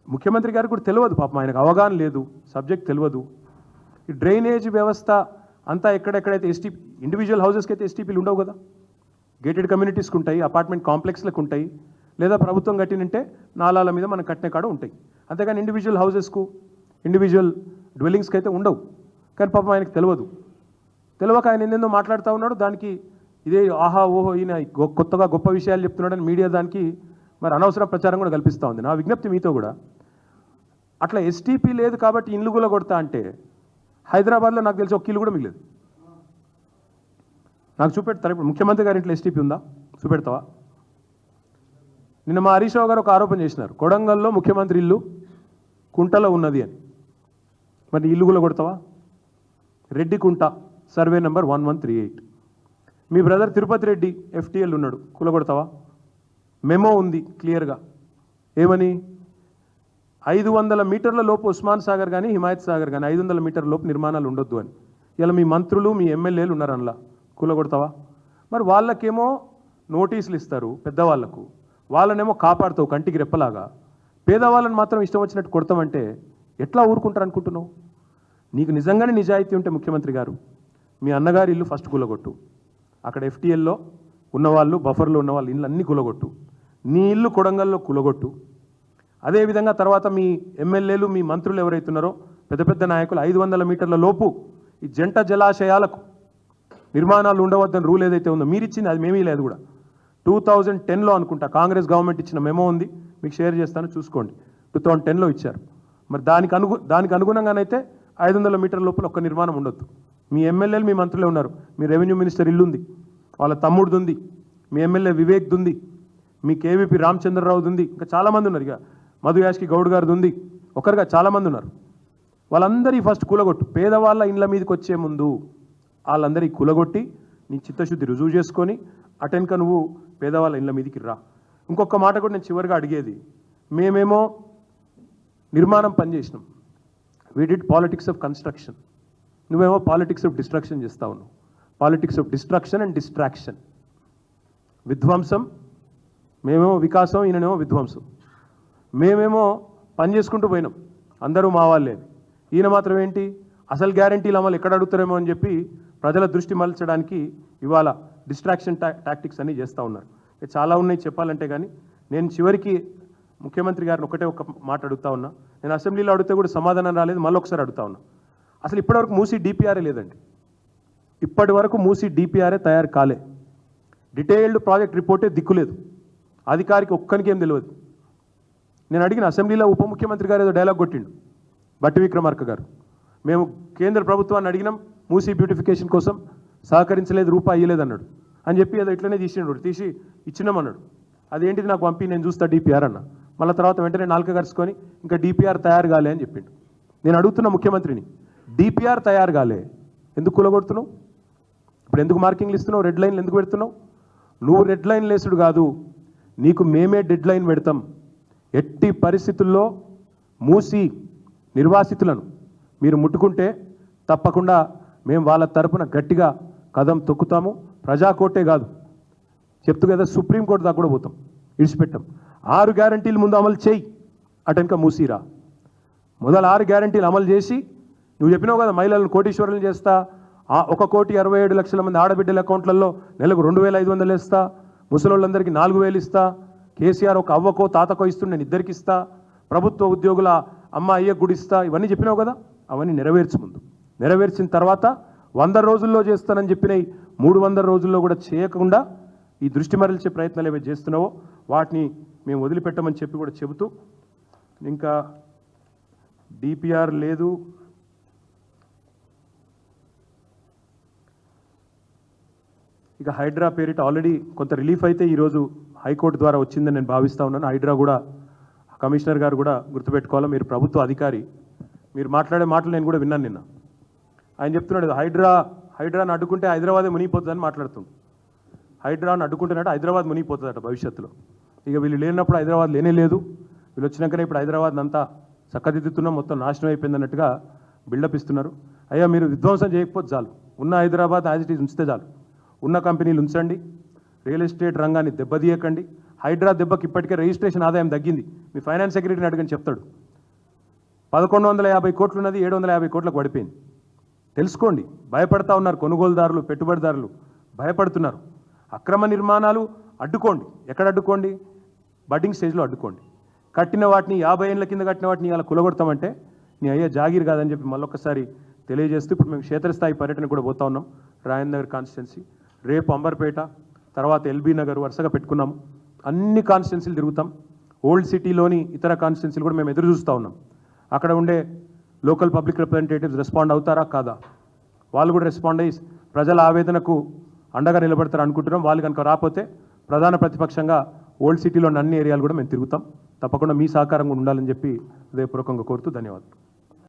ముఖ్యమంత్రి గారికి కూడా తెలియదు పాపం, ఆయనకు అవగాహన లేదు, సబ్జెక్ట్ తెలియదు. ఈ డ్రైనేజ్ వ్యవస్థ అంతా ఎక్కడెక్కడైతే ఇండివిజువల్ హౌసెస్కి అయితే ఎస్టీపీలు ఉండవు కదా. గేటెడ్ కమ్యూనిటీస్కి ఉంటాయి, అపార్ట్మెంట్ కాంప్లెక్స్లకు ఉంటాయి, లేదా ప్రభుత్వం కట్టినంటే నాలాల మీద మనం కట్టిన కాడ ఉంటాయి. అంతేగాని ఇండివిజువల్ హౌసెస్కు, ఇండివిజువల్ డ్వెల్లింగ్స్కి అయితే ఉండవు. కానీ పాపం ఆయనకు తెలియదు. తెలియక ఆయన ఏందేందో మాట్లాడుతూ ఉన్నాడు. దానికి ఇదే ఆహా ఓహో ఈయన కొత్తగా గొప్ప విషయాలు చెప్తున్నాడని మీడియా దానికి మరి అనవసర ప్రచారం కూడా కల్పిస్తూ ఉంది. నా విజ్ఞప్తి మీతో కూడా, అట్లా ఎస్టీపీ లేదు కాబట్టి ఇల్లు కూడా కొడతా అంటే హైదరాబాద్లో నాకు తెలిసి ఒక ఇల్లు కూడా మిగిలేదు. నాకు చూపెడతారు. ఇప్పుడు ముఖ్యమంత్రి గారి ఇంట్లో ఎస్టీపీ ఉందా? చూపెడతావా? నిన్న మా హరీష్ రావు గారు ఒక ఆరోపణ చేసినారు, కొడంగల్లో ముఖ్యమంత్రి ఇల్లు కుంటలో ఉన్నది అని. మరి ఇల్లు కూడా కొడతావా? రెడ్డి కుంట, సర్వే నెంబర్ 1138. మీ బ్రదర్ తిరుపతి రెడ్డి ఎఫ్టీఎల్ ఉన్నాడు, కూలగొడతావా? మెమో ఉంది క్లియర్గా, ఏమని? 500 మీటర్ల లోపు ఉస్మాన్ సాగర్ కానీ హిమాయత్ సాగర్ కానీ 500 మీటర్ల లోపు నిర్మాణాలు ఉండొద్దు అని. ఇలా మీ మంత్రులు, మీ ఎమ్మెల్యేలు ఉన్నారు అందులో, కూలగొడతావా? మరి వాళ్ళకేమో నోటీసులు ఇస్తారు పెద్దవాళ్లకు, వాళ్ళనేమో కాపాడుతావు కంటికి రెప్పలాగా, పేదవాళ్ళని మాత్రం ఇష్టం వచ్చినట్టు కొడతామంటే ఎట్లా ఊరుకుంటారు అనుకుంటున్నావు? నీకు నిజంగానే నిజాయితీ ఉంటే ముఖ్యమంత్రి గారు, మీ అన్నగారి ఇల్లు ఫస్ట్ కూలగొట్టు, అక్కడ ఎఫ్టీఎల్లో ఉన్నవాళ్ళు, బఫర్లో ఉన్నవాళ్ళు ఇల్లు అన్నీ కూలగొట్టు, నీ ఇల్లు కొడంగల్లో కూలగొట్టు. అదేవిధంగా తర్వాత మీ ఎమ్మెల్యేలు, మీ మంత్రులు ఎవరైతున్నారో పెద్ద పెద్ద నాయకులు 500 మీటర్ల లోపు ఈ జంట జలాశయాలకు నిర్మాణాలు ఉండవద్దని రూల్ ఏదైతే ఉందో మీరు ఇచ్చింది, అది మేమీ లేదు కూడా. 2010లో అనుకుంటా కాంగ్రెస్ గవర్నమెంట్ ఇచ్చిన మెమో ఉంది, మీకు షేర్ చేస్తాను చూసుకోండి. 2010లో ఇచ్చారు. మరి దానికి అనుగుణంగానైతే 500 మీటర్ల లోపల ఒక్క నిర్మాణం ఉండొద్దు. మీ ఎమ్మెల్యేలు, మీ మంత్రులే ఉన్నారు. మీ రెవెన్యూ మినిస్టర్ ఇల్లు ఉంది, వాళ్ళ తమ్ముడిది ఉంది, మీ ఎమ్మెల్యే వివేక్ది ఉంది, మీ కేవీపీ రామచంద్రరావుది ఉంది, ఇంకా చాలామంది ఉన్నారు. ఇక మధు యాష్కి గౌడ్ గారిది ఉంది, ఒకరిగా చాలామంది ఉన్నారు. వాళ్ళందరి ఫస్ట్ కూలగొట్టు. పేదవాళ్ళ ఇండ్ల మీదకి వచ్చే ముందు వాళ్ళందరి కూలగొట్టి నీ చిత్తశుద్ధి రుజువు చేసుకొని అటెన్క నువ్వు పేదవాళ్ళ ఇండ్ల మీదకి రా. ఇంకొక మాట కూడా నేను చివరిగా అడిగేది, మేమేమో నిర్మాణం పనిచేసినాం, we did politics of construction, నువ్వేమో పాలిటిక్స్ ఆఫ్ డిస్ట్రక్షన్ చేస్తా ఉన్నావు. Politics of destruction and distraction, విధ్వంసం. మేమేమో వికాసం, ఈయననేమో విధ్వంసం. మేమేమో పని చేసుకుంటూ పోయినాం. అందరూ మా వాళ్ళే. ఈయన మాత్రం ఏంటి అసలు గ్యారంటీలు అమలు ఎక్కడ అడుగుతారేమో అని చెప్పి ప్రజల దృష్టి మలచడానికి ఇవాళ డిస్ట్రాక్షన్ టాక్టిక్స్ అన్నీ చేస్తూ ఉన్నారు. చాలా ఉన్నాయి చెప్పాలంటే, కానీ నేను చివరికి ముఖ్యమంత్రి గారిని ఒకటే ఒక మాట అడుగుతా ఉన్నా. నేను అసెంబ్లీలో అడిగితే కూడా సమాధానం రాలేదు, మళ్ళీ ఒకసారి అడుగుతా ఉన్నా. అసలు ఇప్పటివరకు మూసీ డిపిఆర్ఏ లేదండి. ఇప్పటి వరకు మూసీ డిపిఆర్ఏ తయారు కాలే. డీటెయిల్డ్ ప్రాజెక్ట్ రిపోర్టే దిక్కులేదు. అధికారికి ఒక్కరికి ఏం తెలియదు. నేను అడిగిన అసెంబ్లీలో ఉప ముఖ్యమంత్రి గారు ఏదో డైలాగ్ కొట్టిండు, బట్టి విక్రమార్క గారు. మేము కేంద్ర ప్రభుత్వాన్ని అడిగినాం మూసీ బ్యూటిఫికేషన్ కోసం, సహకరించలేదు, రూపాయి ఇయ్యలేదు అన్నాడు అని చెప్పి ఏదో ఇట్లనే తీసి ఇచ్చినామన్నాడు. అదేంటిది నాకు పంపి నేను చూస్తా డిపిఆర్ అన్న. మళ్ళీ తర్వాత వెంటనే నాలుక కరుచుకొని ఇంకా డిపిఆర్ తయారు కాలే అని చెప్పిండు. నేను అడుగుతున్న ముఖ్యమంత్రిని, డిపిఆర్ తయారు కాలే ఎందుకు కూలగొడుతున్నావు? ఇప్పుడు ఎందుకు మార్కింగ్లు ఇస్తున్నావు? రెడ్ లైన్లు ఎందుకు పెడుతున్నావు? నువ్వు రెడ్ లైన్ లేసుడు కాదు, నీకు మేమే డెడ్ లైన్ పెడతాం. ఎట్టి పరిస్థితుల్లో మూసి నిర్వాసితులను మీరు ముట్టుకుంటే తప్పకుండా మేము వాళ్ళ తరపున గట్టిగా కదం తొక్కుతాము. ప్రజాకోర్టే కాదు, చెప్తూ కదా సుప్రీంకోర్టు దాకా కూడా పోతాం, ఇడిచిపెట్టాం. 6 గ్యారంటీలు ముందు అమలు చేయి, అటెనక మూసిరా. మొదలు 6 గ్యారంటీలు అమలు చేసి, నువ్వు చెప్పినావు కదా మహిళలను కోటీశ్వరులను చేస్తా, 1,67,00,000 మంది ఆడబిడ్డల అకౌంట్లలో నెలకు 2,500 వేస్తా, ముసలోళ్ళందరికీ 4,000 ఇస్తా, కేసీఆర్ ఒక అవ్వకో తాతకో ఇస్తుండే నేను ఇద్దరికి ఇస్తా, ప్రభుత్వ ఉద్యోగుల అమ్మ అయ్య గుడిస్తా, ఇవన్నీ చెప్పినావు కదా, అవన్నీ నెరవేర్చు ముందు. నెరవేర్చిన తర్వాత 100 రోజుల్లో చేస్తానని చెప్పిన 300 రోజుల్లో కూడా చేయకుండా ఈ దృష్టి మరల్చే ప్రయత్నాలు ఏవైతే చేస్తున్నావో వాటిని మేము వదిలిపెట్టమని చెప్పి కూడా చెబుతూ, ఇంకా డిపిఆర్ లేదు, ఇక హైడ్రా పేరిట ఆల్రెడీ కొంత రిలీఫ్ అయితే ఈరోజు హైకోర్టు ద్వారా వచ్చిందని నేను భావిస్తూ ఉన్నాను. హైడ్రా కూడా కమిషనర్ గారు కూడా గుర్తుపెట్టుకోవాలా, మీరు ప్రభుత్వ అధికారి, మీరు మాట్లాడే మాటలు నేను కూడా విన్నాను నిన్న. ఆయన చెప్తున్నాడు హైడ్రాను అడ్డుకుంటే హైదరాబాదే మునిగిపోతుందని మాట్లాడుతుండు. హైడ్రాను అడ్డుకుంటున్నట్టు హైదరాబాద్ మునిగిపోతుందట భవిష్యత్తులో. ఇక వీళ్ళు లేనప్పుడు హైదరాబాద్ లేనే లేదు, వీళ్ళు వచ్చినాకనే ఇప్పుడు హైదరాబాద్ అంతా చక్కదిద్దుతున్నాం, మొత్తం నాశనం అయిపోయింది అన్నట్టుగా బిల్డప్ ఇస్తున్నారు. అయ్యా మీరు విధ్వంసం చేయకపోతే చాలు, ఉన్న హైదరాబాద్ యాజ్ ఇట్ ఈజ్ ఉంచితే చాలు. ఉన్న కంపెనీలు ఉంచండి, రియల్ ఎస్టేట్ రంగాన్ని దెబ్బతీయకండి. హైడ్రా దెబ్బకి ఇప్పటికే రిజిస్ట్రేషన్ ఆదాయం తగ్గింది. మీ ఫైనాన్స్ సెక్రటరీని అడగని చెప్తాడు. 1,150 కోట్లు ఉన్నది 750 కోట్లకు పడిపోయింది. తెలుసుకోండి. భయపడతా ఉన్నారు కొనుగోలుదారులు, పెట్టుబడిదారులు భయపడుతున్నారు. అక్రమ నిర్మాణాలు అడ్డుకోండి. ఎక్కడ అడ్డుకోండి? బడ్డింగ్ స్టేజ్లో అడ్డుకోండి. కట్టిన వాటిని 50 ఏళ్ళ కింద కట్టిన వాటిని ఇలా కులగొడతామంటే నీ అయ్యే జాగీర్ కాదని చెప్పి మళ్ళొక్కసారి తెలియజేస్తూ, ఇప్పుడు మేము క్షేత్రస్థాయి పర్యటన కూడా పోతా ఉన్నాం. రాయన్ నగర్ కాన్స్టిట్యున్సీ, రేపు అంబర్పేట, తర్వాత ఎల్బీ నగర్ వరుసగా పెట్టుకున్నాము. అన్ని కాన్స్టిట్యున్సీలు తిరుగుతాం. ఓల్డ్ సిటీలోని ఇతర కాన్స్టిట్యున్సీలు కూడా మేము ఎదురు చూస్తూ ఉన్నాం. అక్కడ ఉండే లోకల్ పబ్లిక్ రిప్రజెంటేటివ్స్ రెస్పాండ్ అవుతారా కాదా, వాళ్ళు కూడా రెస్పాండ్ అయ్యి ప్రజల ఆవేదనకు అండగా నిలబడతారు అనుకుంటున్నాం. వాళ్ళు కనుక రాకపోతే ప్రధాన ప్రతిపక్షంగా ఓల్డ్ సిటీలోని అన్ని ఏరియాలు కూడా మేము తిరుగుతాం. తప్పకుండా మీ సహకారం కూడా ఉండాలని చెప్పి హృదయపూర్వకంగా కోరుతూ ధన్యవాదాలు.